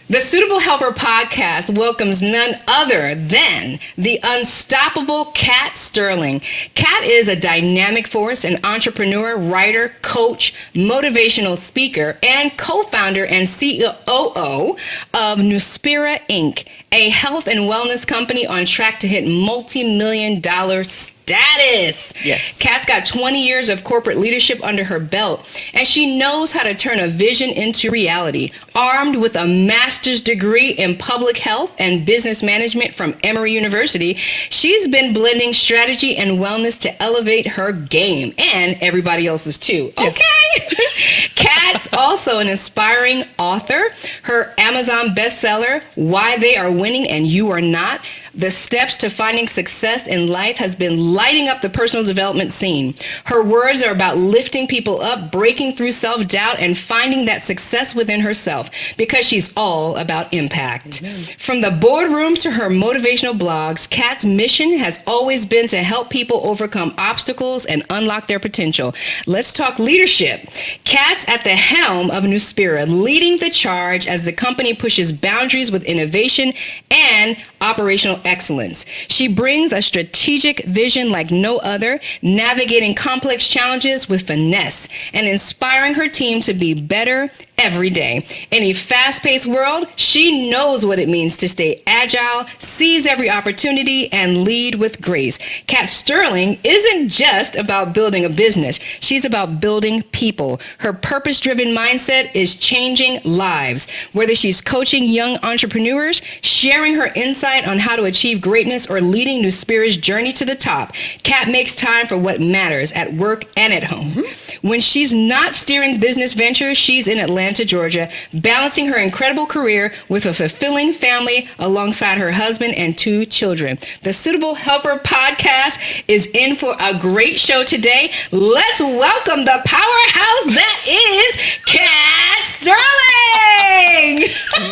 The Suitable Helper podcast welcomes none other than the unstoppable Kat Sterling. Kat is a dynamic force, an entrepreneur, writer, coach, motivational speaker, and co-founder and COO of Nuspira Inc., a health and wellness company on track to hit multi-million-dollar status. Yes. Kat's got 20 years of corporate leadership under her belt, and she knows how to turn a vision into reality. Armed with a master's degree in public health and business management from Emory University, she's been blending strategy and wellness to elevate her game and everybody else's too. Yes. Okay. Kat's also an inspiring author. Her Amazon bestseller, Why They Are Winning and You Are Not, The Steps to Finding Success in Life, has been lighting up the personal development scene. Her words are about lifting people up, breaking through self-doubt, and finding that success within herself, because she's all about impact. Amen. From the boardroom to her motivational blogs, Kat's mission has always been to help people overcome obstacles and unlock their potential. Let's talk leadership. Kat's at the helm of Nuspira, leading the charge as the company pushes boundaries with innovation and operational excellence. She brings a strategic vision like no other, navigating complex challenges with finesse and inspiring her team to be better every day. In a fast-paced world, she knows what it means to stay agile, seize every opportunity, and lead with grace. Kat Sterling isn't just about building a business. She's about building people. Her purpose-driven mindset is changing lives. Whether she's coaching young entrepreneurs, sharing her insight on how to achieve greatness, or leading Nuspira's journey to the top, Kat makes time for what matters at work and at home. Mm-hmm. When she's not steering business ventures, she's in Atlanta, Georgia, balancing her incredible career with a fulfilling family alongside her husband and 2 children. The Suitable Helper podcast is in for a great show today. Let's welcome the powerhouse that is Kat Sterling.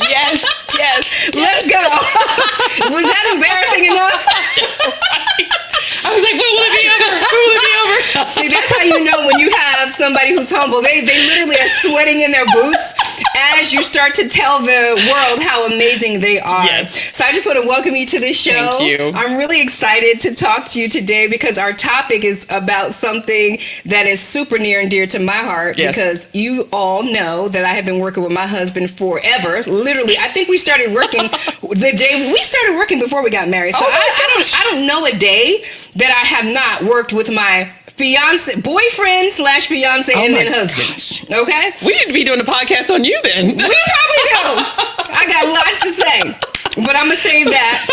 Yes, yes. Let's go. Was that embarrassing enough? I was like, when will it be over? When will it be over? See, that's how you know when you have somebody who's humble. They literally are sweating in their boots as you start to tell the world how amazing they are. Yes. So I just want to welcome you to the show. Thank you. I'm really excited to talk to you today because our topic is about something that is super near and dear to my heart. Yes. Because you all know that I have been working with my husband forever. Literally, I think we started working the day we started working before we got married. So I don't know a day that I have not worked with my boyfriend / fiance and then husband. Gosh. Okay? We need to be doing a podcast on you then. We probably do. I got lots to say, but I'm gonna save that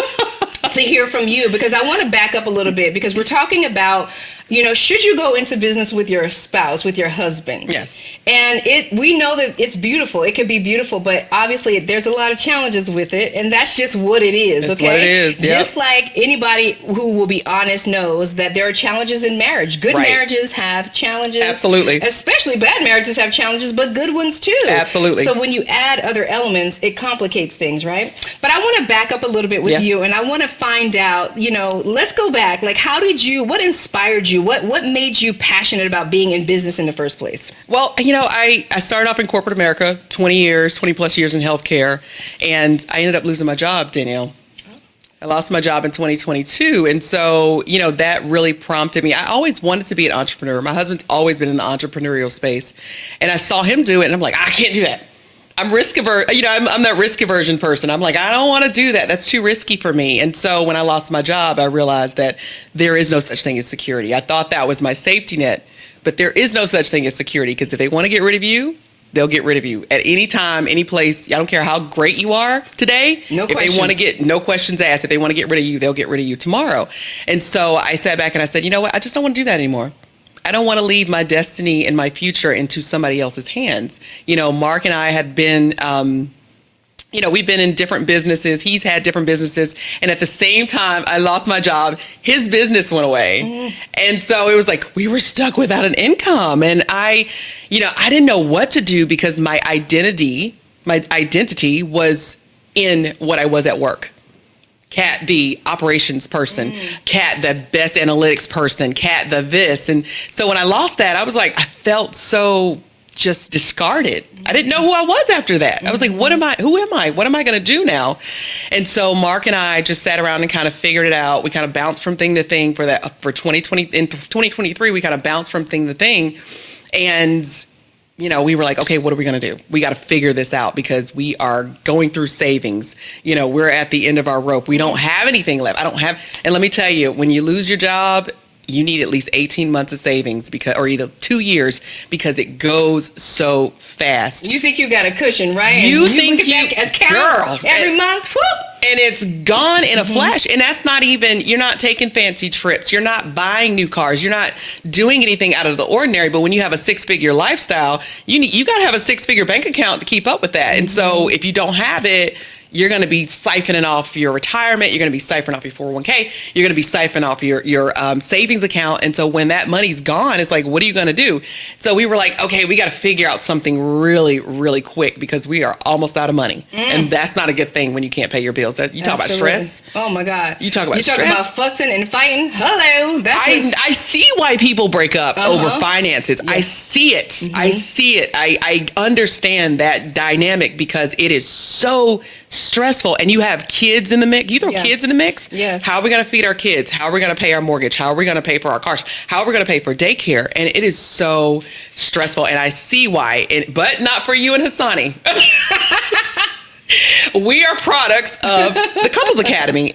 to hear from you, because I want to back up a little bit, because we're talking about, should you go into business with your spouse, with your husband? Yes. And we know that it's beautiful. It can be beautiful, but obviously there's a lot of challenges with it, and that's just what it is. That's okay? what it is. Yep. Just like anybody who will be honest knows that there are challenges in marriage. Good marriages have challenges. Absolutely. Especially bad marriages have challenges, but good ones too. Absolutely. So when you add other elements, it complicates things, right? But I want to back up a little bit with you, and I want to find out, let's go back. Like, what inspired you? What made you passionate about being in business in the first place? Well, I started off in corporate America, 20 plus years in healthcare, and I ended up losing my job, Danielle. I lost my job in 2022. And so, that really prompted me. I always wanted to be an entrepreneur. My husband's always been in the entrepreneurial space, and I saw him do it, and I'm like, I can't do that. I'm risk averse. I'm that risk aversion person. I'm like, I don't want to do that. That's too risky for me. And so when I lost my job, I realized that there is no such thing as security. I thought that was my safety net, but there is no such thing as security, because if they want to get rid of you, they'll get rid of you at any time, any place. I don't care how great you are today. No questions. If they want to get, no questions asked. If they want to get rid of you, they'll get rid of you tomorrow. And so I sat back and I said, you know what? I just don't want to do that anymore. I don't want to leave my destiny and my future into somebody else's hands. Mark and I had been, we've been in different businesses. He's had different businesses. And at the same time, I lost my job. His business went away. Mm. And so it was like, we were stuck without an income. And I didn't know what to do, because my identity was in what I was at work. Kat, the operations person, Kat, the best analytics person, Kat, the this. And so when I lost that, I was like, I felt so just discarded. I didn't know who I was after that. I was like, what am I? Who am I? What am I going to do now? And so Mark and I just sat around and kind of figured it out. We kind of bounced from thing to thing for 2020. In 2023, we kind of bounced from thing to thing. And, we were like, okay, what are we going to do? We got to figure this out because we are going through savings. We're at the end of our rope. We don't have anything left. And let me tell you, when you lose your job, you need at least 18 months of savings or either 2 years because it goes so fast. You think you got a cushion, right? You think girl, every month, whoop. And it's gone in a flash. And that's not even, you're not taking fancy trips. You're not buying new cars. You're not doing anything out of the ordinary. But when you have a 6-figure lifestyle, you got to have a 6-figure bank account to keep up with that. And so if you don't have it, you're going to be siphoning off your retirement. You're going to be siphoning off your 401k. You're going to be siphoning off your savings account. And so when that money's gone, it's like, what are you going to do? So we were like, okay, we got to figure out something really, really quick because we are almost out of money. And that's not a good thing when you can't pay your bills. You talk about stress. Oh my God. You talk about stress. You talk about fussing and fighting. Hello. I see why people break up over finances. Yes. I see it. I see it. I understand that dynamic because it is so stressful. And you have kids in the mix. You throw kids in the mix. Yes. How are we going to feed our kids? How are we going to pay our mortgage? How are we going to pay for our cars? How are we going to pay for daycare? And it is so stressful. And I see why, but not for you and Hassani. We are products of the Couples Academy,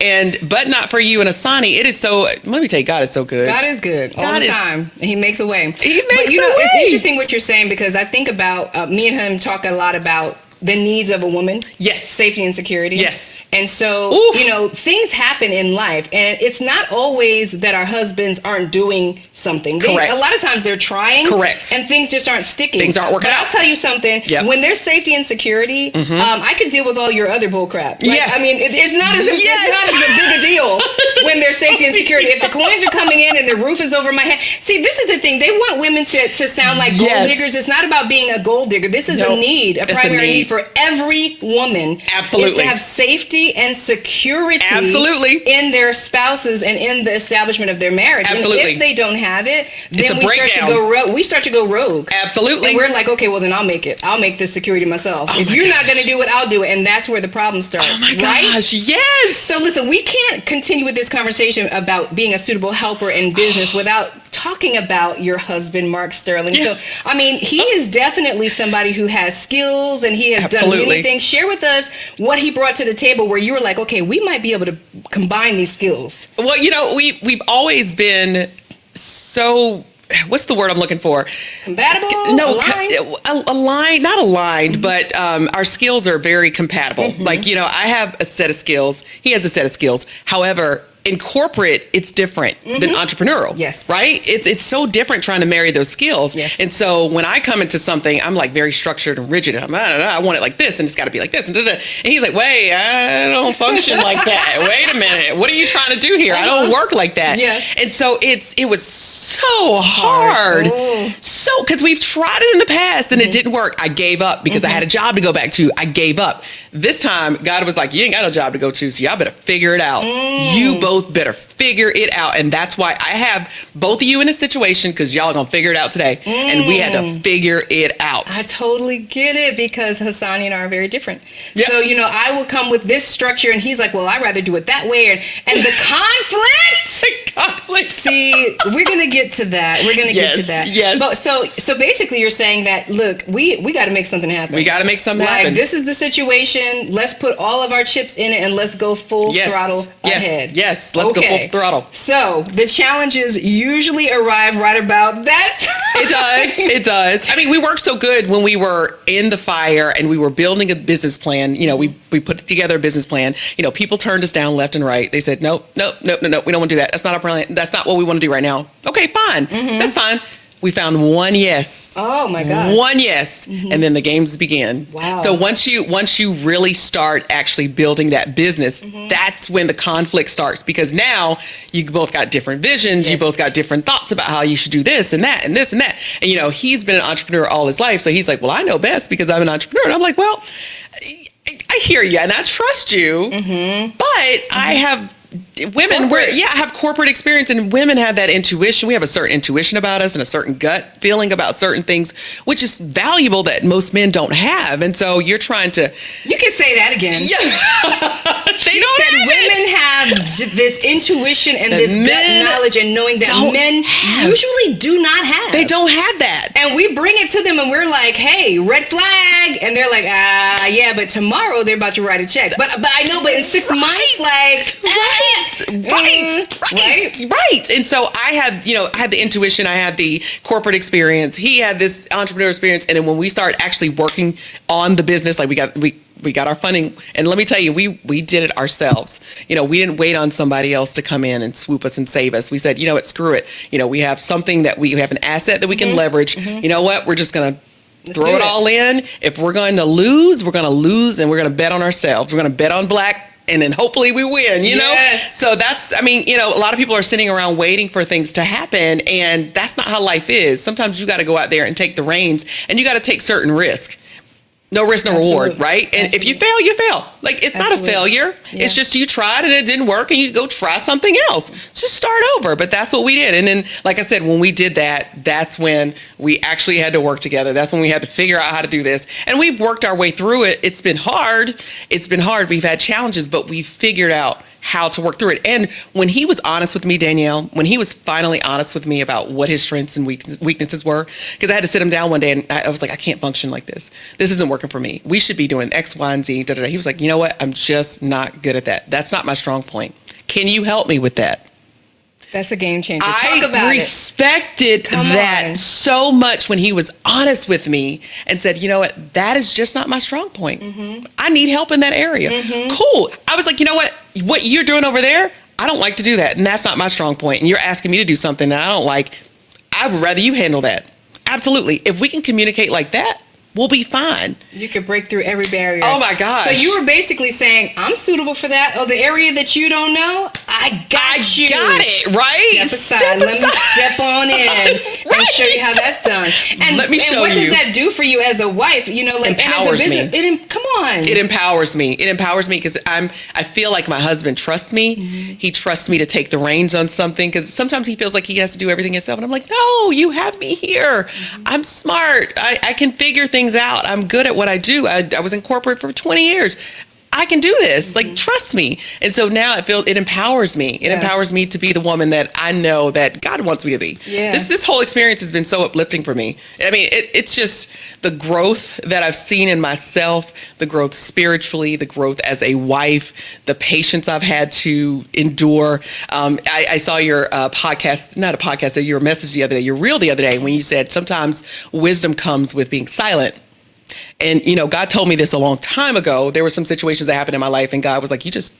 but not for you and Asani. It is so. Let me tell you, God is so good. God is good all the time, and He makes a way. He makes a way. It's interesting what you're saying because I think about me and him talk a lot about the needs of a woman. Yes. Safety and security. Yes. And so, things happen in life, and it's not always that our husbands aren't doing something. Correct. A lot of times they're trying. Correct. And things just aren't sticking. Things aren't working out. I'll tell you something. Yep. When there's safety and security, I could deal with all your other bull crap. Yes. I mean, it's not as big a deal when there's safety and security. If the coins are coming in and the roof is over my head. See, this is the thing. They want women to sound like gold diggers. It's not about being a gold digger. This is a need, a primary need for every woman. Absolutely. Is to have safety and security. Absolutely. In their spouses and in the establishment of their marriage. Absolutely. And if they don't have it, then we start to go rogue. Absolutely. And we're like, okay, well then I'll make it. I'll make this security myself. If you're not going to do it, I'll do it. And that's where the problem starts. Oh my right? gosh, yes. So listen, we can't continue with this conversation about being a suitable helper in business without talking about your husband, Mark Sterling. Yeah. So, I mean, he is definitely somebody who has skills and he has done many things. Share with us what he brought to the table where you were like, okay, we might be able to combine these skills. Well, we've always been so, what's the word I'm looking for? Compatible? No, aligned? not aligned, but our skills are very compatible. Like, I have a set of skills. He has a set of skills. However, in corporate, it's different than entrepreneurial. Yes. Right? It's so different trying to marry those skills. Yes. And so when I come into something, I'm like very structured and rigid. I want it like this and it's got to be like this. And he's like, wait, I don't function like that. Wait a minute. What are you trying to do here? I don't work like that. Yes. And so it was so hard. So, because we've tried it in the past and it didn't work. I gave up because I had a job to go back to. I gave up. This time, God was like, you ain't got no job to go to, so y'all better figure it out. You both better figure it out. And that's why I have both of you in a situation because y'all are going to figure it out today. And we had to figure it out. I totally get it because Hassani and I are very different. Yep. So, I will come with this structure and he's like, well, I'd rather do it that way. And the conflict. See, we're going to get to that. We're going to get to that. Yes. But so basically you're saying that, look, we got to make something happen. We got to make something happen. This is the situation. Let's put all of our chips in it and let's go full throttle ahead. Yes. Let's go full throttle. So the challenges usually arrive right about that time. It does. I mean, we worked so good when we were in the fire and we were building a business plan. We put together a business plan. People turned us down left and right. They said, no, we don't want to do that. That's not our plan. That's not what we want to do right now. Okay, fine. That's fine. We found one yes. Oh my God. One yes. And then the games began. Wow. So once you really start actually building that business, that's when the conflict starts because now you both got different visions. Yes. You both got different thoughts about how you should do this and that and this and that. And he's been an entrepreneur all his life. So he's like, well, I know best because I'm an entrepreneur. And I'm like, well, I hear you and I trust you, but I have women, have corporate experience, and women have that intuition. We have a certain intuition about us and a certain gut feeling about certain things, which is valuable that most men don't have. And so you're trying to. You can say that again. Yeah. She said women have this intuition and this gut knowledge and knowing that men usually do not have. They don't have that. And we bring it to them and we're like, hey, red flag. And they're like, yeah, but tomorrow they're about to write a check. But I know, but in 6 months, like, right. And so I had the intuition, I had the corporate experience, he had this entrepreneur experience, and then when we started actually working on the business, like we got our funding, and let me tell you, we did it ourselves. We didn't wait on somebody else to come in and swoop us and save us. We said, what, screw it. We have something that we have an asset that we can leverage. You know what? We're just going to throw it all in. If we're going to lose, we're going to lose, and we're going to bet on ourselves. We're going to bet on black, and then hopefully we win, know? Yes. So that's, a lot of people are sitting around waiting for things to happen, and that's not how life is. Sometimes you got to go out there and take the reins, and you got to take certain risk. No risk, no reward, right? And if you fail, you fail. Like, it's not a failure. Yeah. It's just you tried and it didn't work, and you go try something else. Just start over. But that's what we did. And then, like I said, when we did that, that's when we actually had to work together. That's when we had to figure out how to do this. And we've worked our way through it. It's been hard. We've had challenges, but we figured out how to work through it. And when he was honest with me, Danielle, when he was finally honest with me about what his strengths and weaknesses were, because I had to sit him down one day and I was like, I can't function like this. This isn't working for me. We should be doing X, Y, and Z. Da, da, da. He was like, you know what? I'm just not good at that. That's not my strong point. Can you help me with that? That's a game changer. Talk about I respected that so much when he was honest with me and said, you know what? That is just not my strong point. Mm-hmm. I need help in that area. Mm-hmm. Cool. I was like, you know what? What you're doing over there, I don't like to do that. And that's not my strong point. And you're asking me to do something that I don't like. I would rather you handle that. Absolutely. If we can communicate like that, we'll be fine. You could break through every barrier. Oh my gosh. So you were basically saying, I'm suitable for that. Or the area that you don't know, I got you. Got it, right? Step aside. Let me step on in and show you how that's done. And let me show you. And what does that do for you as a wife? Like, empowers and as a business, me. Come on. It empowers me. It empowers me because I feel like my husband trusts me. Mm-hmm. He trusts me to take the reins on something because sometimes he feels like he has to do everything himself. And I'm like, no, you have me here. Mm-hmm. I'm smart. I can figure things out. I'm good at what I do. I was in corporate for 20 years. I can do this. Mm-hmm. Like, trust me. And so now it empowers me. It empowers me to be the woman that I know that God wants me to be. Yeah. This whole experience has been so uplifting for me. I mean, it's just the growth that I've seen in myself, the growth spiritually, the growth as a wife, the patience I've had to endure. I saw your podcast, not a podcast, your message the other day, your reel the other day, when you said sometimes wisdom comes with being silent. And, God told me this a long time ago. There were some situations that happened in my life, and God was like, you just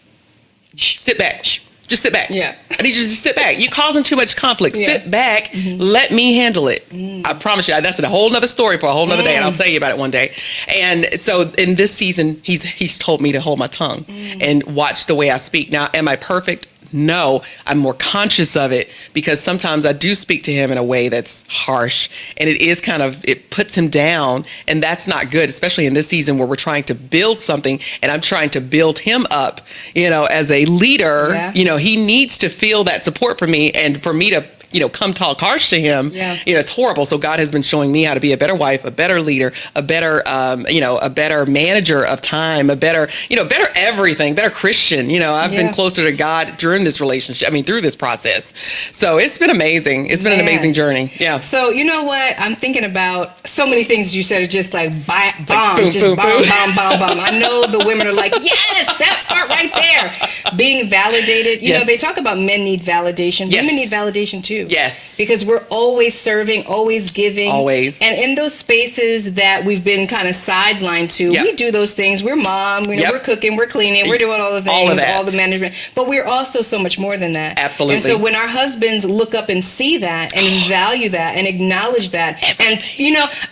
sit back. Just sit back. Yeah. I need you to just sit back. You're causing too much conflict. Yeah. Sit back. Mm-hmm. Let me handle it. I promise you, that's a whole nother story for a whole nother day, and I'll tell you about it one day. And so in this season, he's told me to hold my tongue and watch the way I speak. Now, am I perfect? No, I'm more conscious of it because sometimes I do speak to him in a way that's harsh, and it puts him down, and that's not good, especially in this season where we're trying to build something and I'm trying to build him up, as a leader. Yeah. He needs to feel that support from me, and for me to come talk harsh to him, it's horrible. So God has been showing me how to be a better wife, a better leader, a better, a better manager of time, a better, better everything, better Christian. I've been closer to God during this relationship. Through this process. So it's been amazing. It's been an amazing journey. Yeah. So you know what? I'm thinking about so many things you said are just like bombs, like boom, just boom, bomb, boom. bomb, bomb, bomb. I know the women are like, yes, that part right there. Being validated. You know, they talk about men need validation. Yes. Women need validation too. Yes. Because we're always serving, always giving. Always. And in those spaces that we've been kind of sidelined to, we do those things. We're mom, we're cooking, we're cleaning, we're doing all the things, all the management. But we're also so much more than that. Absolutely. And so when our husbands look up and see that and value that and acknowledge that, and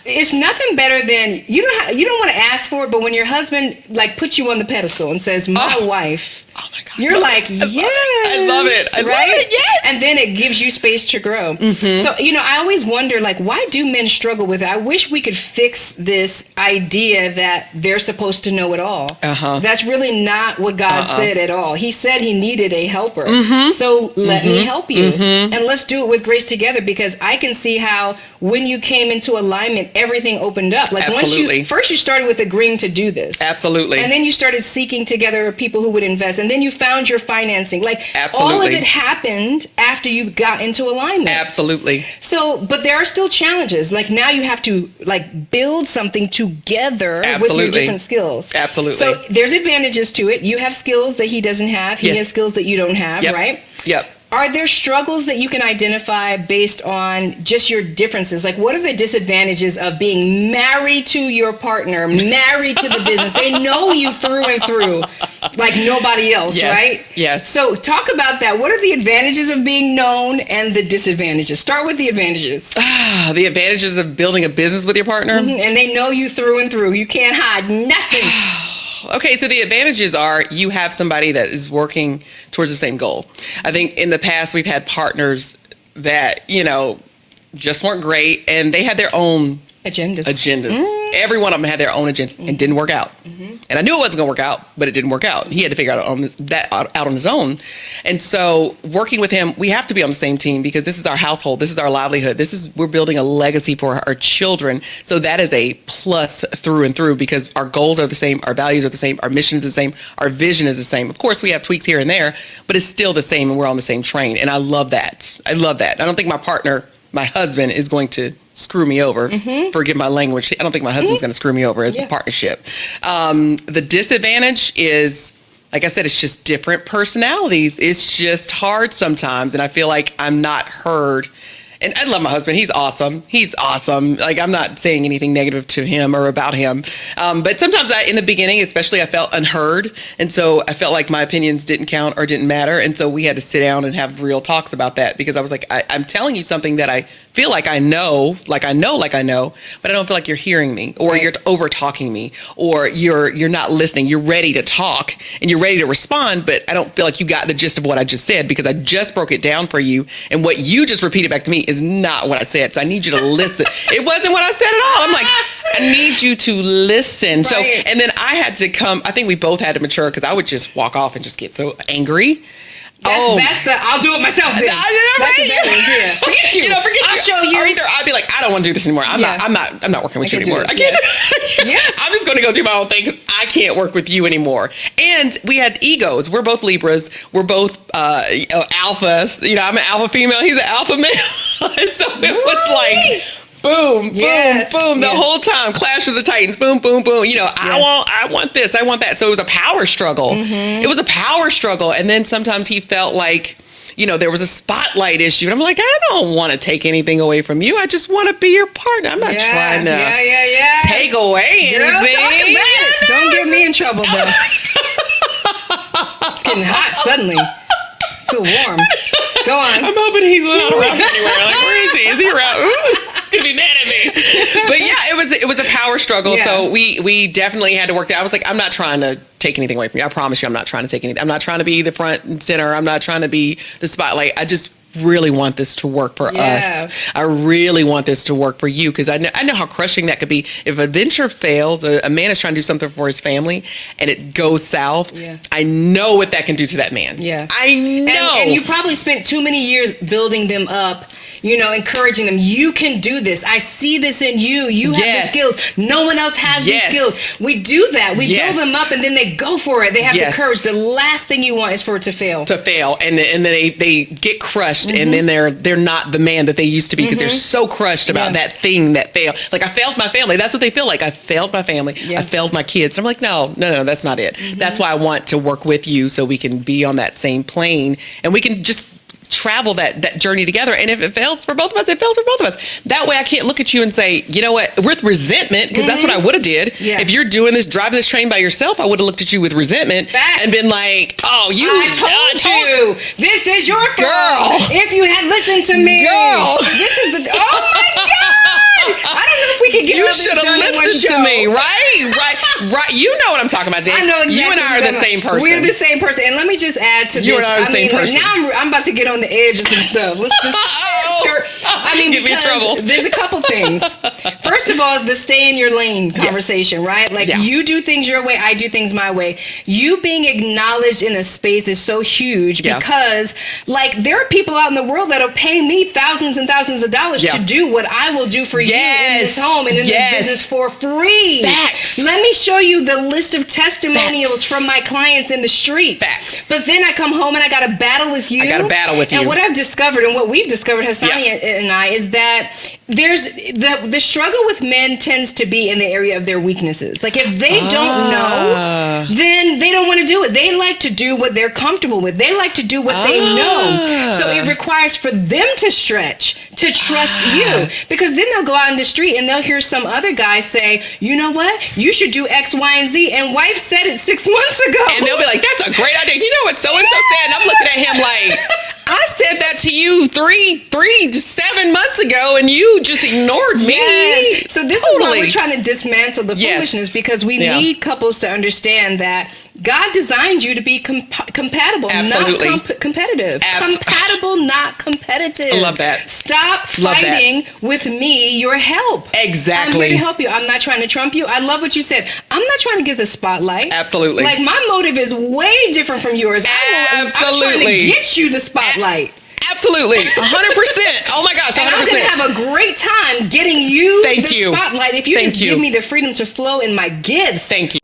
it's nothing better than you don't want to ask for it, but when your husband like puts you on the pedestal and says, my wife God. You're like, yes. I love it. I right? love it. Yes. And then it gives you space to grow. So, I always wonder, like, why do men struggle with it? I wish we could fix this idea that they're supposed to know it all. That's really not what God said at all. He said he needed a helper. So let me help you. And let's do it with grace together, because I can see how when you came into alignment, everything opened up. Like Absolutely. first you started with agreeing to do this. Absolutely. And then you started seeking together people who would invest. And then you found your financing. Like Absolutely. all of it happened after you got into alignment. Absolutely. So, but there are still challenges. Like now you have to like build something together with your different skills. Absolutely. So there's advantages to it. You have skills that he doesn't have. He has skills that you don't have, right? Yep. Are there struggles that you can identify based on just your differences? Like, what are the disadvantages of being married to your partner, married to the business? They know you through and through like nobody else, right? Yes. So talk about that. What are the advantages of being known and the disadvantages? Start with the advantages. The advantages of building a business with your partner. And they know you through and through. You can't hide nothing. Okay, so the advantages are you have somebody that is working towards the same goal. I think in the past we've had partners that, just weren't great, and they had their own agendas. Every one of them had their own agendas and didn't work out. And I knew it wasn't going to work out, but it didn't work out. He had to figure out out on his own. And so working with him, we have to be on the same team because this is our household. This is our livelihood. We're building a legacy for our children. So that is a plus through and through because our goals are the same. Our values are the same. Our mission is the same. Our vision is the same. Of course, we have tweaks here and there, but it's still the same and we're on the same train. And I love that. I don't think my husband is going to screw me over. Forgive my language. I don't think my husband's going to screw me over as a partnership. The disadvantage is, like I said, it's just different personalities. It's just hard sometimes. And I feel like I'm not heard. And I love my husband. He's awesome. Like, I'm not saying anything negative to him or about him. But sometimes in the beginning, especially, I felt unheard. And so I felt like my opinions didn't count or didn't matter. And so we had to sit down and have real talks about that because I was like, I'm telling you something that I feel like I know, but I don't feel like you're hearing me or you're over talking me or you're not listening. You're ready to talk and you're ready to respond, but I don't feel like you got the gist of what I just said because I just broke it down for you. And what you just repeated back to me is not what I said. So I need you to listen. It wasn't what I said at all. I'm like, I need you to listen. Right. So, and then I had to I think we both had to mature because I would just walk off and just get so angry. That's I'll do it myself then. That's what that is, Forget you. I'll show you. Or either I'd be like, I don't want to do this anymore. I'm not working with you anymore. I can't. Yes. I'm just going to go do my own thing because I can't work with you anymore. And we had egos. We're both Libras. We're both alphas. I'm an alpha female. He's an alpha male. So it was like, boom, boom, the whole time. Clash of the Titans. Boom, boom, boom. I want this. I want that. So it was a power struggle. It was a power struggle. And then sometimes he felt like, there was a spotlight issue. And I'm like, I don't want to take anything away from you. I just want to be your partner. I'm not trying to take away anything. Don't get me in trouble, though. It's getting hot suddenly. Feel warm. Go on. I'm hoping he's not around anywhere. Like, where is he? Is he around? He's gonna be mad at me. But yeah, it was a power struggle. Yeah. So we definitely had to work that. I was like, I'm not trying to take anything away from you. I promise you, I'm not trying to take anything. I'm not trying to be the front and center. I'm not trying to be the spotlight. I just really want this to work for us. I really want this to work for you because I know how crushing that could be. If a venture fails, a man is trying to do something for his family and it goes south, I know what that can do to that man. Yeah. I know. And you probably spent too many years building them up, encouraging them. You can do this. I see this in you. You have the skills. No one else has these skills. We do that. We build them up and then they go for it. They have the courage. The last thing you want is for it to fail. And then they get crushed and then they're not the man that they used to be because they're so crushed about that thing that failed. Like, I failed my family. That's what they feel like. I failed my family. I failed my kids. And I'm like, no, that's not it. That's why I want to work with you so we can be on that same plane and we can just travel that journey together. And if it fails for both of us, it fails for both of us. That way I can't look at you and say, you know what, with resentment, because that's what I would have did. Yeah. If you're driving this train by yourself, I would have looked at you with resentment and been like, oh, I told you, this is your fault. Girl. If you had listened to me. Girl. This is oh my God. I don't know if we can get You all this should have done in one listened show. to me, right. You know what I'm talking about, Dan. I know exactly. You and I are the same person. We're the same person. And let me just add to You this. and I are the same person. Now I'm about to get on the edge of some stuff. Let's just skirt. Get me in trouble. There's a couple things. First of all, the stay in your lane conversation, right? Like you do things your way, I do things my way. You being acknowledged in a space is so huge because like there are people out in the world that'll pay me thousands and thousands of dollars to do what I will do for you in this home and in this business for free. Facts. Let me show you the list of testimonials from my clients in the streets. Facts. But then I come home and I got to battle with you. And what I've discovered and what we've discovered, Hassania and I, is that there's the struggle with men tends to be in the area of their weaknesses. Like if they don't know, then they don't want to do it. They like to do what they're comfortable with. They like to do what they know. So it requires for them to stretch, to trust you. Because then they'll go out in the street and they'll hear some other guy say, you know what? You should do X, Y, and Z. And wife said it 6 months ago. And they'll be like, that's a great idea. You know what so-and-so said? And I'm looking at him like, I said that to you 3 to 7 months ago and you just ignored me. Yes. So this is why we're trying to dismantle the foolishness, because we need couples to understand that God designed you to be compatible, not competitive. Compatible, not competitive. I love that. Stop fighting with me, your help. Exactly. I'm here to help you. I'm not trying to trump you. I love what you said. I'm not trying to get the spotlight. Absolutely. Like my motive is way different from yours. I'm trying to get you the spotlight. Absolutely. 100%. Oh my gosh. 100%. And I'm going to have a great time getting you spotlight if you give me the freedom to flow in my gifts. Thank you.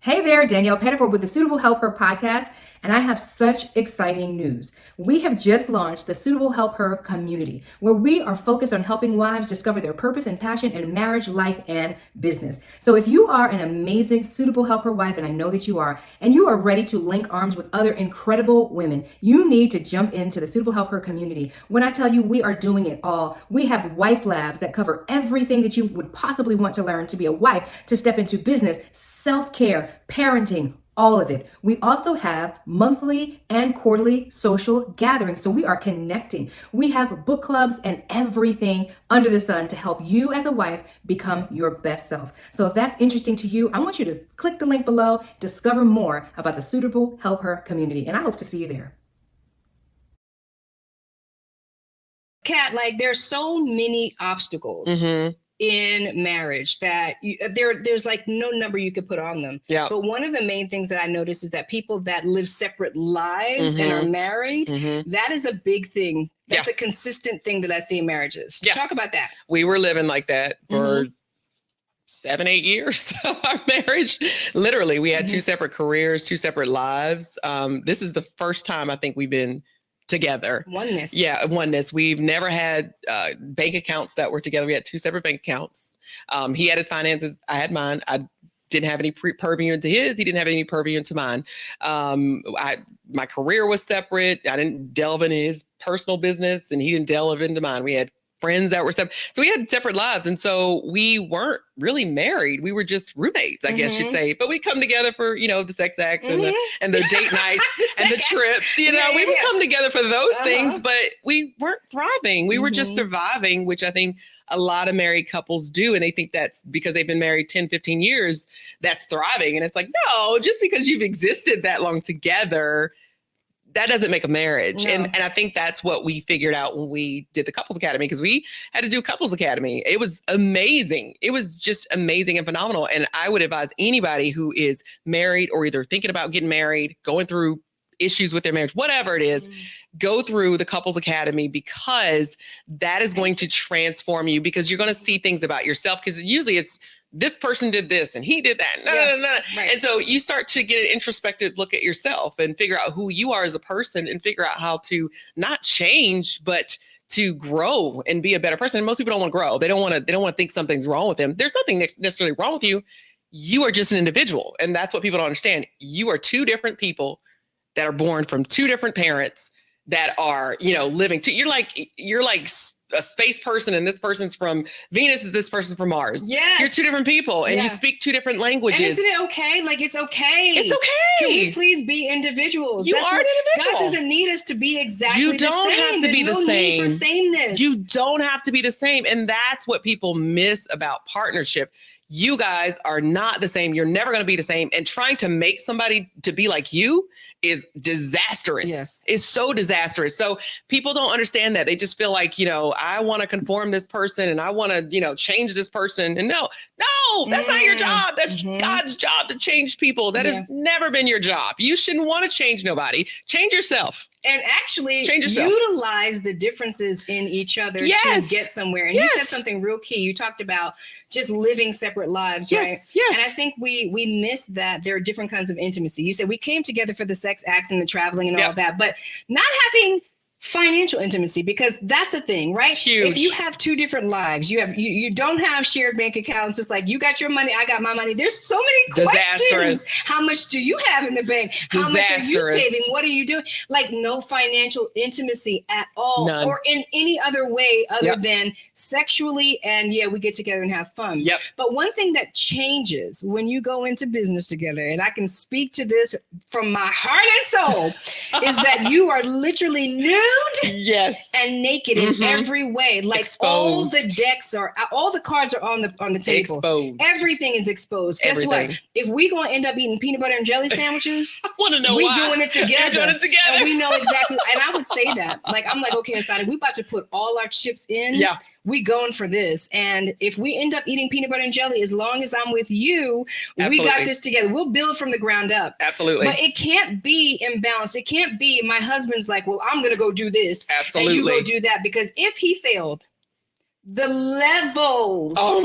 Hey there, Danielle Pettiford with the Suitable Helper podcast, and I have such exciting news. We have just launched the Suitable Helper community, where we are focused on helping wives discover their purpose and passion in marriage, life, and business. So if you are an amazing Suitable Helper wife, and I know that you are, and you are ready to link arms with other incredible women, you need to jump into the Suitable Helper community. When I tell you we are doing it all, we have wife labs that cover everything that you would possibly want to learn to be a wife, to step into business, self-care, parenting, all of it. We also have monthly and quarterly social gatherings. So we are connecting. We have book clubs and everything under the sun to help you as a wife become your best self. So if that's interesting to you, I want you to click the link below, discover more about the Suitable Helper community. And I hope to see you there. Kat, like there's so many obstacles in marriage that there's like no number you could put on them. Yeah. But one of the main things that I notice is that people that live separate lives and are married, that is a big thing. That's a consistent thing that I see in marriages. Talk about that. We were living like that for 7-8 years of our marriage. Literally, we had two separate careers, two separate lives. This is the first time I think we've been together. Oneness. Yeah, oneness. We've never had bank accounts that were together. We had two separate bank accounts. He had his finances. I had mine. I didn't have any purview into his. He didn't have any purview into mine. My career was separate. I didn't delve into his personal business and he didn't delve into mine. We had friends that were separate. So we had separate lives. And so we weren't really married. We were just roommates, I guess you'd say. But we come together for, the sex acts and the date nights and the trips. We would come together for those things, but we weren't thriving. We were just surviving, which I think a lot of married couples do. And they think that's because they've been married 10, 15 years, that's thriving. And it's like, no, just because you've existed that long together, that doesn't make a marriage. No. And I think that's what we figured out when we did the Couples Academy, because we had to do Couples Academy. It was amazing. It was just amazing and phenomenal. And I would advise anybody who is married or either thinking about getting married, going through issues with their marriage, whatever it is, go through the Couples Academy, because that is going to transform you, because you're going to see things about yourself, because usually it's this person did this and he did that. Right. And so you start to get an introspective look at yourself and figure out who you are as a person and figure out how to not change, but to grow and be a better person. And most people don't want to grow. They don't want to think something's wrong with them. There's nothing necessarily wrong with you. You are just an individual. And that's what people don't understand. You are two different people that are born from two different parents that are, living. You're like a space person and this person's from Venus, is this person from Mars. Yes. You're two different people and Yeah. you speak two different languages. And isn't it okay? Like, it's okay. It's okay. Can we please be individuals? You are an individual. God doesn't need us to be exactly You the don't same. have to There's be the no same. Need for sameness. You don't have to be the same. And that's what people miss about partnership. You guys are not the same. You're never going to be the same. And trying to make somebody to be like you is disastrous. Yes. It's so disastrous. So people don't understand that. They just feel like, I want to conform this person and I want to, change this person. And no, that's not your job. That's God's job to change people. That has never been your job. You shouldn't want to change nobody. Change yourself. And actually Change yourself. Utilize the differences in each other to get somewhere. And you said something real key. You talked about just living separate lives, right? Yes. And I think we miss that there are different kinds of intimacy. You said we came together for the sex acts and the traveling and all that, but not having financial intimacy, because that's a thing, right? It's huge. If you have two different lives, you don't have shared bank accounts. It's like you got your money, I got my money. There's so many questions. How much do you have in the bank? How much are you saving? What are you doing? Like, no financial intimacy at all. None. Or in any other way other than sexually. And we get together and have fun. Yep. But one thing that changes when you go into business together, and I can speak to this from my heart and soul, is that you are literally nude and naked in every way. Like, all the decks are, all the cards are on the table. Exposed. Everything is exposed. Guess what? If we gonna end up eating peanut butter and jelly sandwiches, I want to know we why. doing it together. We're doing it together. And we know exactly. And I would say that. Like, I'm like, okay, Asada, we about to put all our chips in. Yeah. We going for this. And if we end up eating peanut butter and jelly, as long as I'm with you, we got this together. We'll build from the ground up. Absolutely. But it can't be imbalanced. It can't be my husband's like, well, I'm going to go do this. Absolutely. And you go do that. Because if he failed, the levels of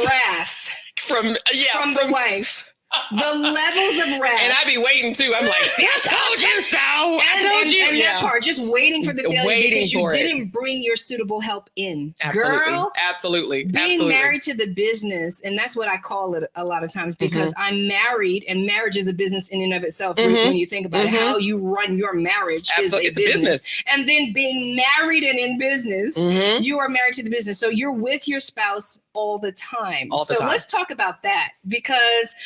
wrath from the wife. The levels of wrath. And I be waiting too. I'm like, see, I told you so. I told you. And that part, just waiting for the failure because you for it. didn't bring your suitable help in. Absolutely. Girl, Absolutely. being married to the business, and that's what I call it a lot of times, because I'm married, and marriage is a business in and of itself. When you think about it, how you run your marriage is a business. And then being married and in business, you are married to the business. So you're with your spouse all the time. So let's talk about that, because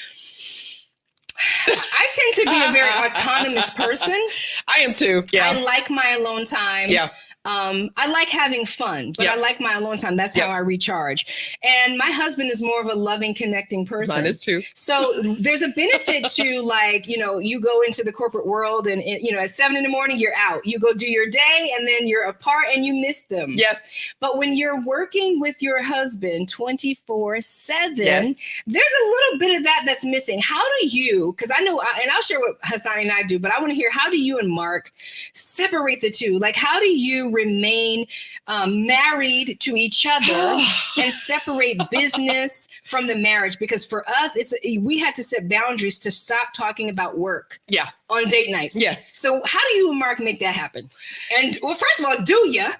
I tend to be a very autonomous person. I am too. Yeah. I like my alone time. Yeah. I like having fun, but I like my alone time. That's how I recharge. And my husband is more of a loving, connecting person. Mine is too. So there's a benefit to, like, you go into the corporate world and at 7 a.m, you're out. You go do your day and then you're apart and you miss them. Yes. But when you're working with your husband 24/7, there's a little bit of that that's missing. How do you, because I know, and I'll share what Hassani and I do, but I want to hear, how do you and Mark separate the two? Like, how do you remain married to each other and separate business from the marriage? Because for us, we had to set boundaries to stop talking about work. Yeah. On date nights. Yes. So how do you and Mark make that happen? And well, first of all, do ya?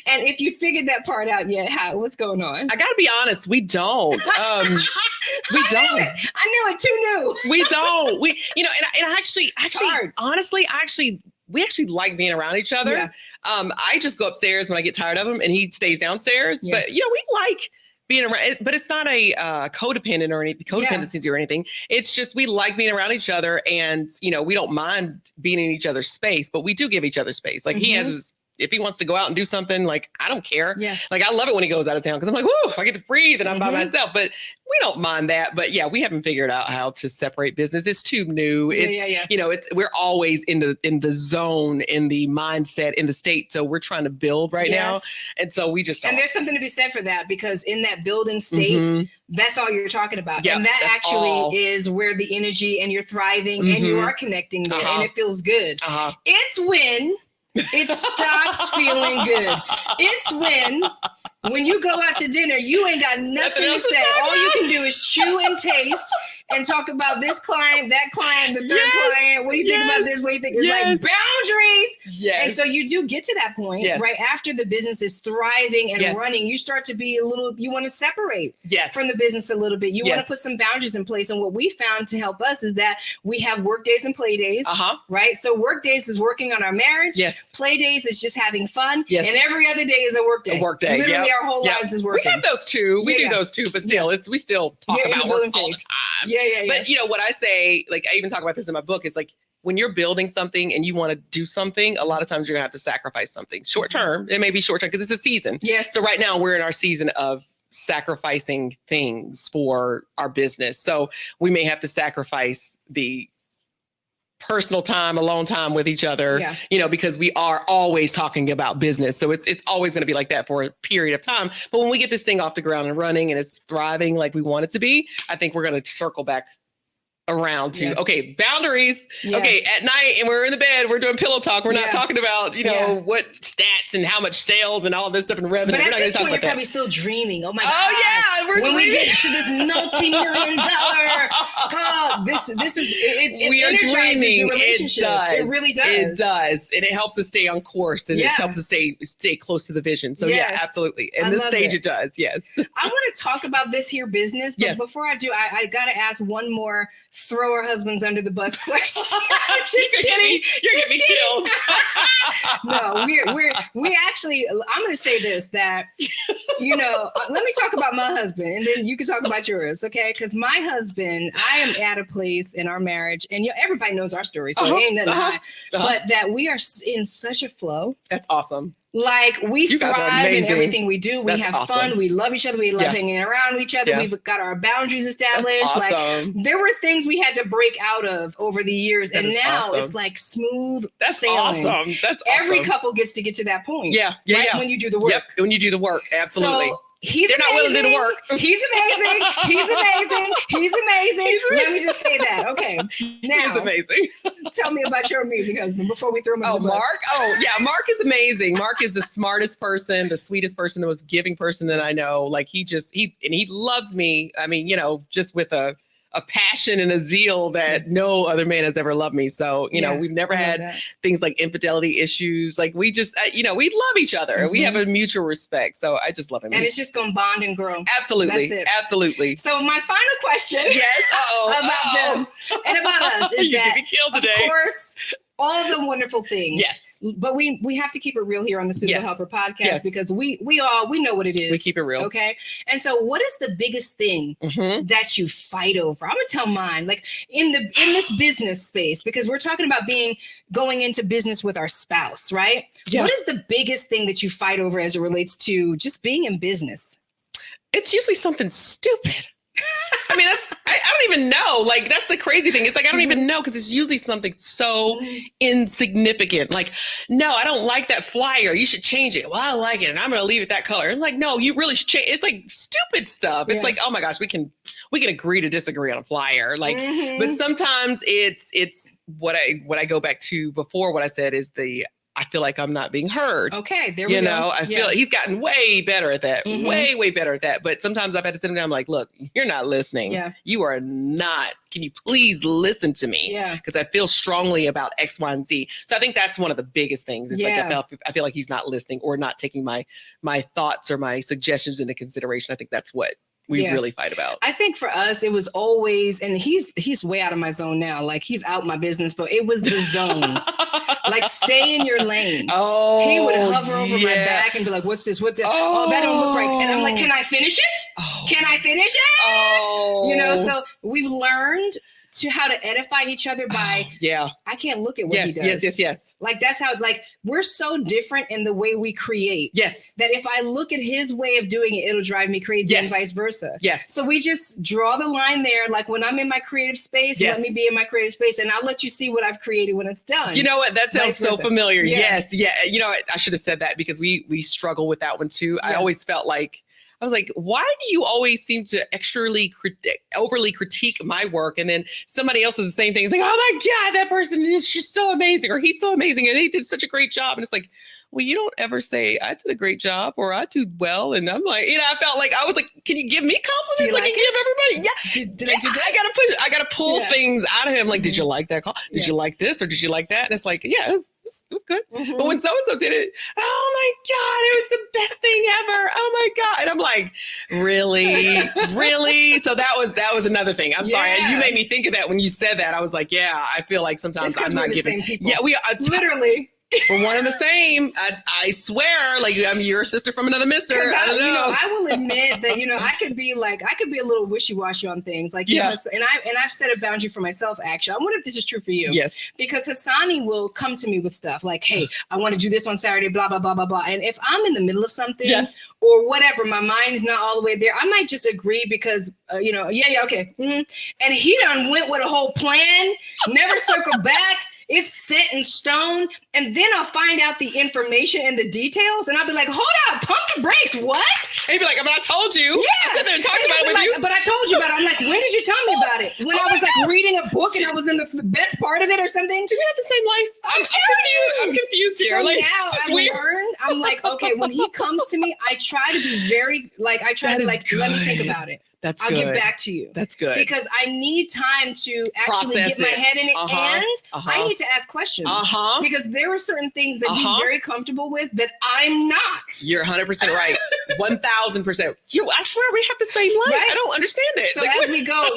And if you figured that part out yet, what's going on? I gotta be honest, we don't. We don't. I knew it too new. We don't. And actually, honestly, we actually like being around each other. Yeah. I just go upstairs when I get tired of him, and he stays downstairs. Yeah. But we like being around. But it's not a codependency or anything. It's just we like being around each other, and we don't mind being in each other's space, but we do give each other space. Like he has if he wants to go out and do something, like, I don't care. Yeah. Like, I love it when he goes out of town because I'm like, whoo, I get to breathe and I'm by myself. But we don't mind that. But yeah, we haven't figured out how to separate business. It's too new. We're always in the zone, in the mindset, in the state. So we're trying to build right now. And so we just don't. And there's something to be said for that, because in that building state, that's all you're talking about. Yep, and that actually is where the energy, and you're thriving and you are connecting there and it feels good. It's when it stops feeling good. It's when you go out to dinner, you ain't got nothing to say. All you can do is chew and taste and talk about this client, that client, the third client. What do you think about this? What do you think? It's like boundaries. Yes. And so you do get to that point, Yes. right after the business is thriving and Yes. running, you start to be you want to separate Yes. from the business a little bit. You want Yes. to put some boundaries in place. And what we found to help us is that we have work days and play days, right? So work days is working on our marriage. Yes. Play days is just having fun. Yes. And every other day is a work day. A work day. Literally Yep. our whole Yep. lives is working. We have those too. We do those too, but still, we still talk In the about work building all phase. the time. Yeah. But you know what I say, like I even talk about this in my book, it's like when you're building something and you want to do something, a lot of times you're gonna have to sacrifice something. Short term, it may be short term because it's a season. Yes. So right now we're in our season of sacrificing things for our business. So we may have to sacrifice the personal time, alone time with each other, you know, because we are always talking about business. So it's always going to be like that for a period of time. But when we get this thing off the ground and running and it's thriving like we want it to be, I think we're going to circle back around to, okay, boundaries. Okay, at night and we're in the bed, we're doing pillow talk. We're not talking about, you know, what stats and how much sales and all this stuff and revenue. But we're not at this point, you're that. probably still dreaming. Oh my God. Oh yeah. When we get to this multi-million dollar, this is, it we are energizes dreaming. the relationship. It really does. It does. And it helps us stay on course and it helps us stay close to the vision. So yeah, absolutely. And this stage it does. Yes. I want to talk about this here business, but before I do, I got to ask one more throw our husbands under the bus question. Just kidding. You're going to be killed. No, we actually, I'm going to say this, that, you know, let me talk about my husband and then you can talk about yours. Okay. Cause my husband, I am at a place in our marriage and you know, everybody knows our story. So it ain't nothing high, but that we are in such a flow. That's awesome. Like we thrive in everything we do. We have fun. We love each other. We love hanging around each other. We've got our boundaries established. Like there were things we had to break out of over the years. And now it's like smooth sailing. Awesome. That's awesome. Every couple gets to get to that point. When you do the work. Yep. When you do the work. Absolutely. So, they're not willing to do the work. He's amazing. He's amazing. He's amazing. Let me just say that. Okay. Now, he's amazing. Tell me about your amazing husband before we throw him in the Mark? Oh, yeah. Mark is amazing. Mark is the smartest person, the sweetest person, the most giving person that I know. Like he loves me. I mean, you know, just with a passion and a zeal that no other man has ever loved me. So, you know, we've never had things like infidelity issues. Like we just, you know, we love each other. We have a mutual respect. So I just love him. And it's just going to bond and grow. Absolutely. That's it. Absolutely. So my final question about them and about us is that, of course, all the wonderful things. Yes. But we have to keep it real here on the Suitable Helper podcast because we know what it is. We keep it real. Okay. And so what is the biggest thing that you fight over? I'm gonna tell mine, like in this business space, because we're talking about going into business with our spouse, right? Yeah. What is the biggest thing that you fight over as it relates to just being in business? It's usually something stupid. I mean, I don't even know. Like, that's the crazy thing. It's like, I don't even know because it's usually something so insignificant. Like, no, I don't like that flyer. You should change it. Well, I like it and I'm going to leave it that color. I'm like, no, you really should change. It's like stupid stuff. It's like, oh my gosh, we can agree to disagree on a flyer. Like, but sometimes it's what I go back to before what I said is I feel like I'm not being heard. Okay, there we go. You know, I feel he's gotten way better at that, way better at that. But sometimes I've had to sit him down. I'm like, look, you're not listening. Yeah. You are not. Can you please listen to me? Yeah. Because I feel strongly about X, Y, and Z. So I think that's one of the biggest things. Is like I feel like he's not listening or not taking my thoughts or my suggestions into consideration. I think that's what we really fight about. I think for us, it was always, and he's way out of my zone now. Like he's out my business, but it was the zones. Like stay in your lane. Oh, he would hover over my back and be like, "What's this? What? Oh, that don't look right." And I'm like, "Can I finish it? Can I finish it?" Oh. You know. So we've learned to how to edify each other by I can't look at what he does. Yes. Like that's how we're so different in the way we create. Yes. That if I look at his way of doing it, it'll drive me crazy and vice versa. Yes. So we just draw the line there. Like when I'm in my creative space, let me be in my creative space and I'll let you see what I've created when it's done. You know what? That sounds so familiar. Yeah. Yes. Yeah. You know, I should have said that because we struggle with that one too. Yeah. I always felt like, I was like, why do you always seem to overly critique my work? And then somebody else is the same thing. It's like, oh my God, that person is just so amazing or he's so amazing and they did such a great job. And it's like, well, you don't ever say I did a great job or I do well. And I'm like, you know, I felt like I was like, can you give me compliments? Like you give everybody? Yeah. Did I do that? I gotta pull things out of him. Like, did you like that call? Did you like this or did you like that? And it's like, yeah, it it was good. But when so-and-so did it, oh my God, it was the best thing ever. Oh my God. And I'm like, really? Really? So that was another thing. I'm sorry. You made me think of that when you said that. I was like, yeah, I feel like sometimes I'm not giving. Same people. Yeah, we are. Literally. We're one and the same. I swear, like I'm your sister from another mister. I don't know. I will admit that, I could be a little wishy-washy on things. Like, and I've set a boundary for myself, actually. I wonder if this is true for you. Yes. Because Hassani will come to me with stuff like, hey, I want to do this on Saturday, blah, blah, blah, blah, blah. And if I'm in the middle of something or whatever, my mind is not all the way there, I might just agree because, okay. Mm-hmm. And he done went with a whole plan, never circled back. It's set in stone. And then I'll find out the information and the details. And I'll be like, hold up, pump the brakes. What? And he'd be like, but I told you. Yeah. I sat there and talked about it with you. But I told you about it. I'm like, when did you tell me about it? When I was reading a book and I was in the best part of it or something? Do we have the same life? I'm confused here. So now I'm like, okay, when he comes to me, I try to be very, let me think about it. That's I'll good. get back to you. That's good. Because I need time to actually get my head in it. And I need to ask questions. Because there are certain things that he's very comfortable with that I'm not. You're 100% right. 1,000%. I swear we have the same life. Right? I don't understand it. So as we go,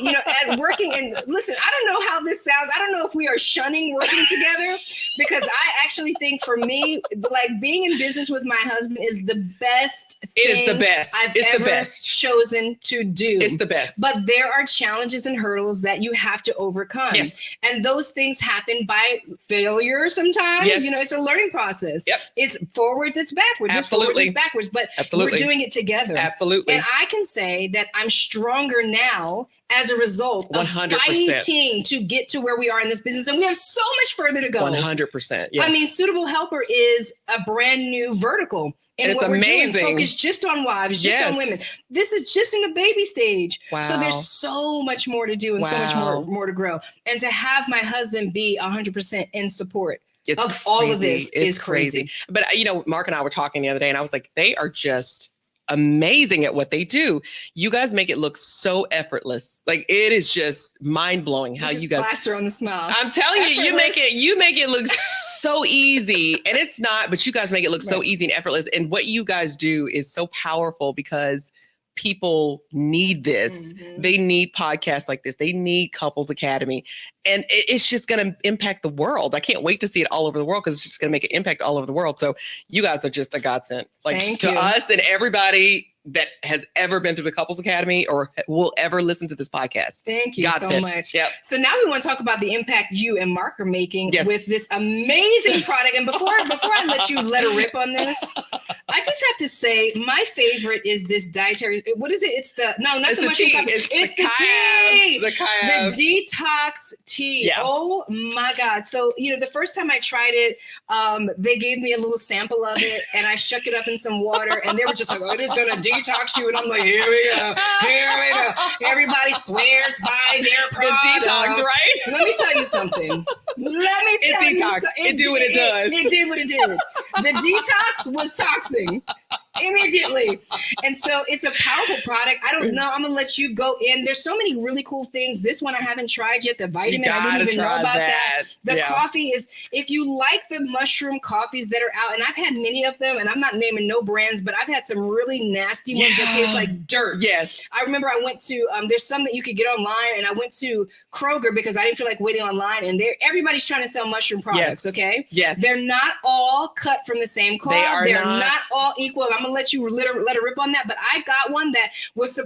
as working, and listen, I don't know how this sounds. I don't know if we are shunning working together, because I actually think for me, like being in business with my husband is the best thing it is the best. I've ever chosen to do. It's the best. But there are challenges and hurdles that you have to overcome. Yes. And those things happen by failure sometimes. Yes. It's a learning process. Yep. It's forwards, it's backwards. Absolutely. It's forwards, it's backwards. But Absolutely. we're doing it together. Absolutely. And I can say that I'm stronger now as a result of 100%. fighting to get to where we are in this business. And we have so much further to go. 100%. Yes. I mean, Suitable Helper is a brand new vertical. And it's what amazing. We're doing, focused just on wives, just on women. This is just in the baby stage. Wow. So there's so much more to do and so much more to grow. And to have my husband be 100% in support of all of this is crazy. But, Mark and I were talking the other day and I was like, they are just amazing at what they do. You guys make it look so effortless. Like it is just mind blowing how you guys plaster on the smile. I'm telling you, you make it look so easy, and it's not, but you guys make it look so easy and effortless. And what you guys do is so powerful because people need this. Mm-hmm. They need podcasts like this. They need Couples Academy. And it's just going to impact the world. I can't wait to see it all over the world because it's just going to make an impact all over the world. So you guys are just a godsend. Like to us and everybody that has ever been through the Couples Academy or will ever listen to this podcast. Thank you so much. Yep. So now we want to talk about the impact you and Mark are making with this amazing product. And before I let you let her rip on this, I just have to say my favorite is this dietary. What is it? It's the not the mushroom coffee. It's the tea. The detox tea. Yeah. Oh my God. So the first time I tried it, they gave me a little sample of it, and I shook it up in some water, and they were just like, "Oh, it is gonna detox you," and I'm like, "Here we go. Everybody swears by their product. The detox, right? Let me tell you something. It did what it does. It did what it did. The detox was toxing immediately. And so it's a powerful product. I don't know. I'm going to let you go in. There's so many really cool things. This one I haven't tried yet. The vitamin, I didn't even know about that. The coffee is, if you like the mushroom coffees that are out, and I've had many of them, and I'm not naming no brands, but I've had some really nasty ones that taste like dirt. Yes. I remember I went to, there's some that you could get online, and I went to Kroger because I didn't feel like waiting online, and everybody's trying to sell mushroom products, okay? Yes. They're not all cut from the same cloth. They're not all equal. I'm gonna let you let her rip on that, but I got one that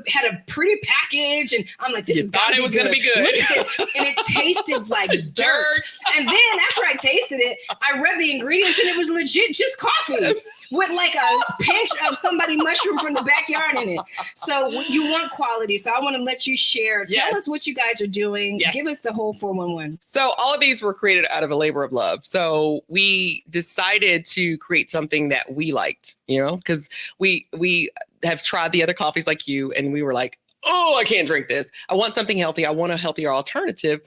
had a pretty package, and I'm like, this is gonna be good. Look at this, and it tasted like dirt. And then after I tasted it, I read the ingredients, and it was legit just coffee with like a pinch of somebody mushroom from the backyard in it. So you want quality. So I want to let you share. Tell us what you guys are doing. Yes. Give us the whole 411. So all of these were created out of a labor of love. So we decided to create something that we liked, because we have tried the other coffees like you, and we were like, oh, I can't drink this. I want something healthy. I want a healthier alternative.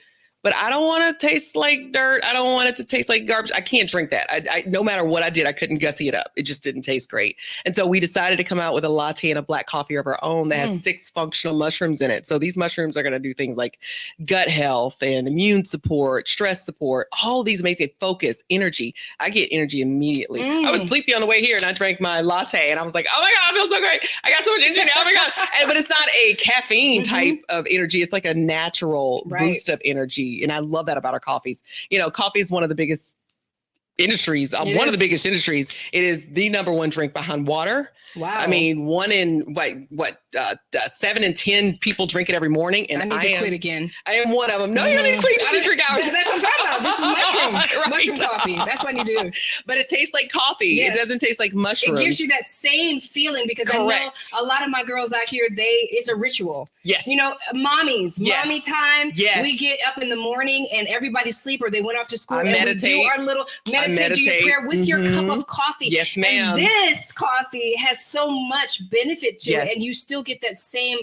but I don't want to taste like dirt. I don't want it to taste like garbage. I can't drink that. I no matter what I did, I couldn't gussy it up. It just didn't taste great. And so we decided to come out with a latte and a black coffee of our own that has 6 functional mushrooms in it. So these mushrooms are going to do things like gut health and immune support, stress support, all these amazing focus, energy. I get energy immediately. I was sleepy on the way here and I drank my latte and I was like, oh my God, I feel so great. I got so much energy now. Oh my God. But it's not a caffeine type of energy. It's like a natural boost of energy. And I love that about our coffees. You know, coffee is one of the biggest industries. One of the biggest industries. It is the number one drink behind water. Wow. I mean, 1 in 7 in 10 people drink it every morning. And I need to quit again. I am one of them. No, you don't need to quit. You just need to drink hours. That's what I'm talking about. This is mushroom coffee. That's what I need to do. But it tastes like coffee. Yes. It doesn't taste like mushrooms. It gives you that same feeling because I know a lot of my girls out here, it's a ritual. Yes. You know, mommy time. Yes. We get up in the morning and everybody's asleep or they went off to school and meditate. we do our little meditate, do your prayer with your cup of coffee. Yes, ma'am. And this coffee has so much benefit to it and you still get that same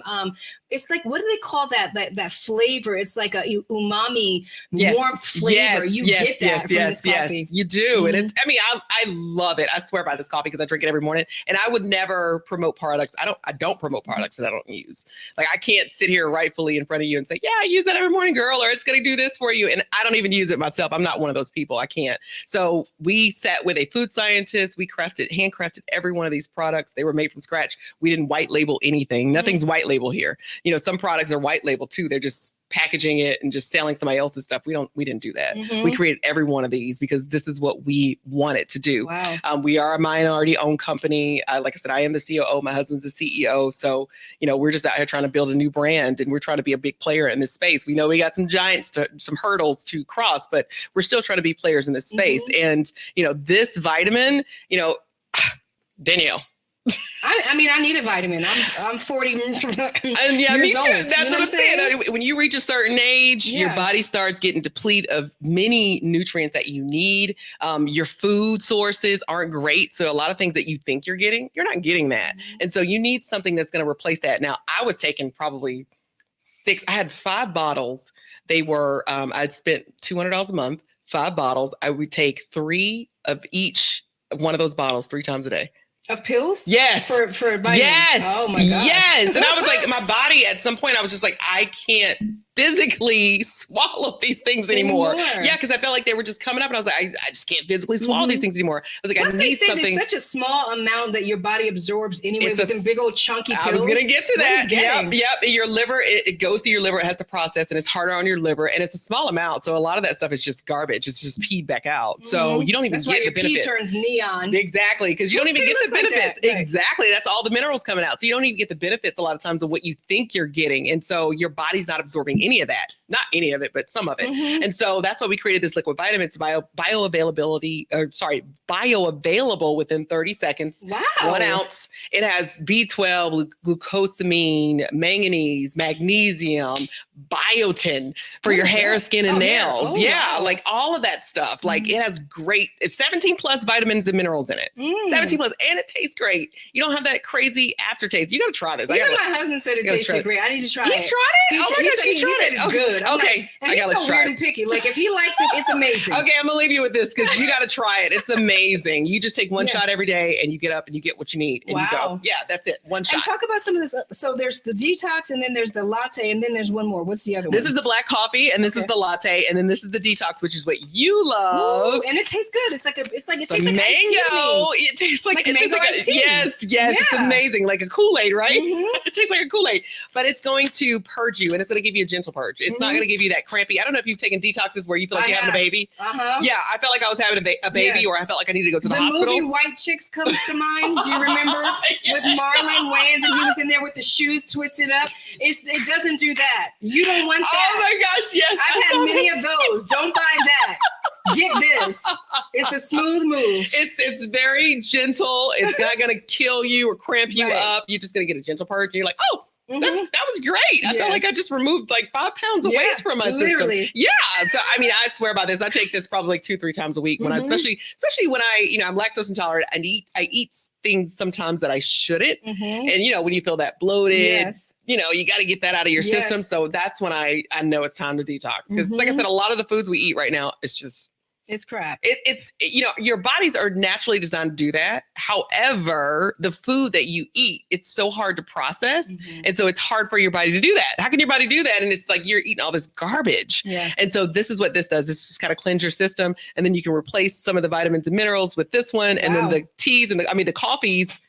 it's like, what do they call that flavor? It's like a umami warmth flavor. You get that from this coffee. Yes, you do. And I love it. I swear by this coffee because I drink it every morning. And I would never promote products. I don't promote products that I don't use. Like I can't sit here rightfully in front of you and say, yeah, I use that every morning, girl, or it's going to do this for you. And I don't even use it myself. I'm not one of those people. I can't. So we sat with a food scientist. We handcrafted every one of these products. They were made from scratch. We didn't white label anything. Nothing's white label here. You know, some products are white label too. They're just packaging it and just selling somebody else's stuff. We didn't do that. We created every one of these because this is what we wanted to do. Wow. We are a minority owned company. Like I said, I am the COO. My husband's the CEO. So, you know, we're just out here trying to build a new brand and we're trying to be a big player in this space. We know we got some some hurdles to cross, but we're still trying to be players in this space. And, you know, this vitamin, you know, Danielle, I mean, I need a vitamin. I'm 40 years old. Me too. That's what I'm saying. When you reach a certain age, your body starts getting depleted of many nutrients that you need. Your food sources aren't great. So a lot of things that you think you're getting, you're not getting that. And so you need something that's going to replace that. Now, I was taking probably 6. I had 5 bottles. They were, I'd spent $200 a month, 5 bottles. I would take 3 of each one of those bottles 3 times a day. Of pills? Yes. For vitamins? Yes. Oh my God. Yes. And I was like, my body at some point, I was just like, I can't physically swallow these things anymore. Yeah, because I felt like they were just coming up and I was like, I just can't physically swallow these things anymore. I was like, plus I need something. There's such a small amount that your body absorbs anyway with them big old chunky pills. I was going to get to that. Yep. Your liver, it goes to your liver. It has to process and it's harder on your liver and it's a small amount. So a lot of that stuff is just garbage. It's just peed back out. So you don't even get the benefits. That's why your pee turns neon. Exactly. Because you don't even get the benefits. Like exactly. That's all the minerals coming out. So you don't even get the benefits a lot of times of what you think you're getting. And so your body's not absorbing any of that. Not any of it, but some of it. And so that's why we created this liquid vitamin. It's bioavailable within 30 seconds. Wow. 1 ounce. It has B12, glucosamine, manganese, magnesium, biotin for your hair, skin, and nails. Like all of that stuff. Like it has it's 17 plus vitamins and minerals in it. 17 plus, and it tastes great. You don't have that crazy aftertaste. You got to try this. Even my husband said it tasted great. I need to try it. He's tried it? Oh my gosh, he's tried it. It's good. Okay. And he's so weird and picky. Like if he likes it, it's amazing. Okay, I'm gonna leave you with this because you got to try it. It's amazing. You just take 1 shot every day, and you get up and you get what you need, and you go. Yeah, that's it. 1 shot. And talk about some of this. So there's the detox, and then there's the latte, and then there's one more. What's the other one? This is the black coffee, and this is the latte, and then this is the detox, which is what you love. Ooh, and it tastes good. It tastes like mango. It tastes like mango iced tea. Yes, it's amazing, like a Kool-Aid, right? It tastes like a Kool-Aid, but it's going to purge you, and it's going to give you a gentle purge. It's not going to give you that crampy. I don't know if you've taken detoxes where you feel like you're having a baby. Yeah, I felt like I was having a baby, or I felt like I needed to go to the hospital. The movie White Chicks comes to mind. Do you remember with Marlon Wayans, and he was in there with the shoes twisted up? It doesn't do that. You don't want that. Oh my gosh, yes. I've had many of those. Don't buy that. Get this. It's a smooth move. It's very gentle. It's not going to kill you or cramp you up. You're just going to get a gentle purge. And you're like, oh, that was great. I felt like I just removed like 5 pounds of waste from my system. Yeah. So, I mean, I swear by this. I take this probably like 2-3 times a week when especially when I'm lactose intolerant and I eat things sometimes that I shouldn't. And, when you feel that bloated, you got to get that out of your Yes. system. So that's when I know it's time to detox. Because like I said, a lot of the foods we eat right now, It's crap. Your bodies are naturally designed to do that. However, the food that you eat, it's so hard to process. And so it's hard for your body to do that. How can your body do that? And it's like you're eating all this garbage. Yeah. And so this is what this does. It's just kind of cleanse your system. And then you can replace some of the vitamins and minerals with this one. And then the teas and the coffees,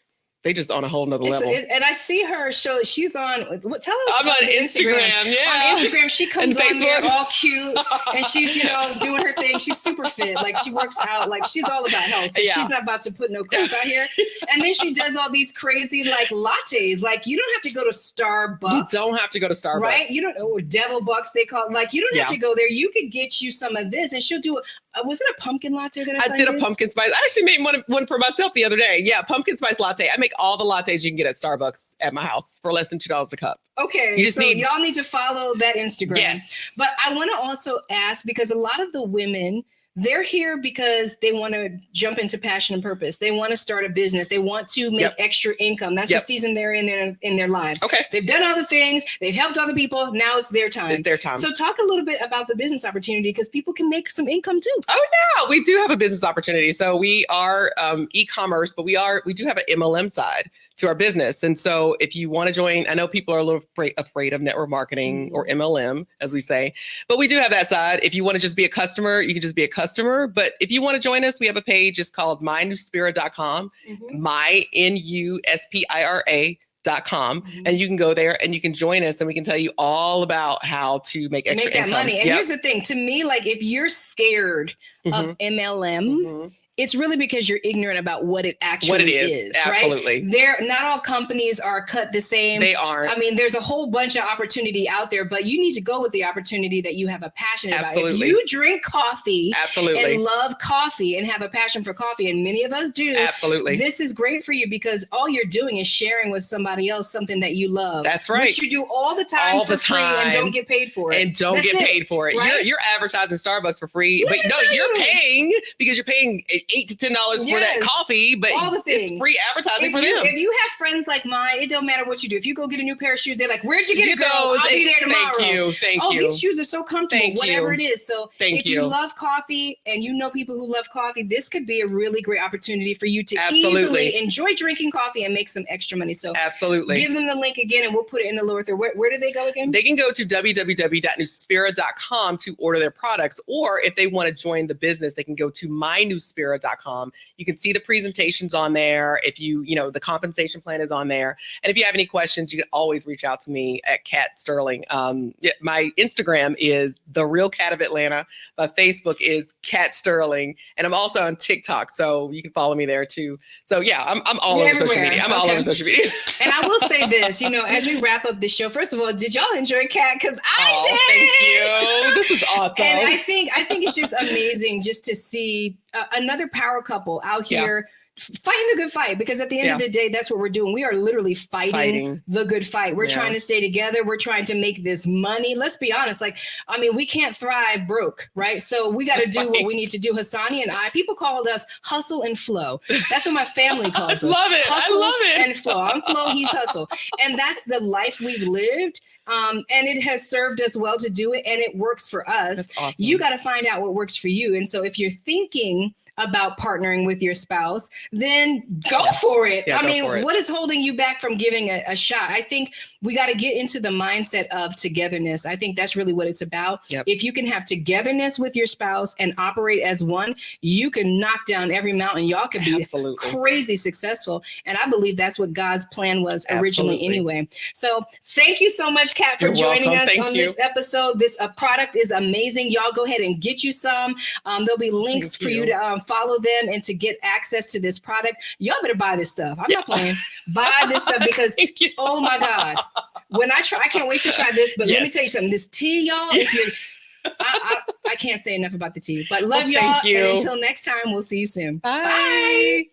they just on a whole nother level. And I see her show. She's on. Tell us. I'm on Instagram. Yeah. On Instagram, she comes And on there Facebook. all cute, and she's doing her thing. She's super fit. Like she works out. Like she's all about health. So she's not about to put no crap out here. And then she does all these crazy like lattes. Like you don't have to go to Starbucks. You don't have to go to Starbucks. Right? You don't. Or Devil Bucks they call it. Like you don't have to go there. You could get you some of this, and she'll do it. Was it a pumpkin latte that I did a pumpkin spice. I actually made one for myself the other day. Yeah, pumpkin spice latte. I make all the lattes you can get at Starbucks at my house for less than $2 a cup. Okay, y'all need to follow that Instagram. Yes. But I want to also ask, because a lot of the women, they're here because they want to jump into passion and purpose. They want to start a business. They want to make extra income. That's the season they're in their lives. Okay. They've done all the things. They've helped other people. Now it's their time. It's their time. So talk a little bit about the business opportunity, because people can make some income too. Oh yeah, we do have a business opportunity. So we are e-commerce, but we do have an MLM side to our business. And so if you want to join, I know people are a little afraid of network marketing or MLM, as we say, but we do have that side. If you want to just be a customer, you can just be a customer. But if you want to join us, we have a page. It's called mynewspira.com, mynewspira.com. And you can go there and you can join us, and we can tell you all about how to make extra income. Money. And here's the thing, to me, like if you're scared of MLM, it's really because you're ignorant about what it actually is. Absolutely. Right? Not all companies are cut the same. They aren't. I mean, there's a whole bunch of opportunity out there, but you need to go with the opportunity that you have a passion about. If you drink coffee and love coffee and have a passion for coffee, and many of us do, this is great for you, because all you're doing is sharing with somebody else something that you love. That's right. Which you do all the time for free and don't get paid for it. Right? You're advertising Starbucks for free, but no, you're paying, because you're paying $8 to $10 for that coffee, but all the things. It's free advertising for them. If you have friends like mine, it don't matter what you do. If you go get a new pair of shoes, they're like, "Where'd you get it, girl? I'll be there tomorrow." Thank you. These shoes are so comfortable. Whatever it is. So if you love coffee and you know people who love coffee, this could be a really great opportunity for you to easily enjoy drinking coffee and make some extra money. So give them the link again, and we'll put it in the lower third. Where do they go again? They can go to www.newspira.com to order their products, or if they want to join the business, they can go to mynewspira.com. You can see the presentations on there. If the compensation plan is on there. And if you have any questions, you can always reach out to me at Kat Sterling. My Instagram is The Real Kat of Atlanta. My Facebook is Kat Sterling. And I'm also on TikTok, so you can follow me there too. So yeah, I'm all over social media. I'm all over social media. And I will say this, as we wrap up the show, first of all, did y'all enjoy Kat? Because I did. Thank you. This is awesome. And I think it's just amazing just to see another power couple out here fighting the good fight, because at the end of the day, that's what we're doing. We are literally fighting the good fight. We're trying to stay together. We're trying to make this money. Let's be honest. We can't thrive broke, right? So we got to do what we need to do. Hassani and I, people called us hustle and flow. That's what my family calls us. Love it. Hustle I love it. and flow. I'm flow, he's hustle. And that's the life we've lived. And it has served us well to do it, and it works for us. That's awesome. You got to find out what works for you. And so if you're thinking about partnering with your spouse, then go for it. What is holding you back from giving a shot? I think we got to get into the mindset of togetherness. I think that's really what it's about. If you can have togetherness with your spouse and operate as one, you can knock down every mountain. Y'all can be crazy successful. And I believe that's what God's plan was originally anyway. So thank you so much, Kat, for joining us on this episode. This product is amazing. Y'all go ahead and get you some. There'll be links for you to follow them and to get access to this product. Y'all better buy this stuff. I'm not playing. Buy this stuff, because oh my God, when I can't wait to try this. But let me tell you something. This tea, y'all. I can't say enough about the tea. But love y'all. And until next time, we'll see you soon. Bye.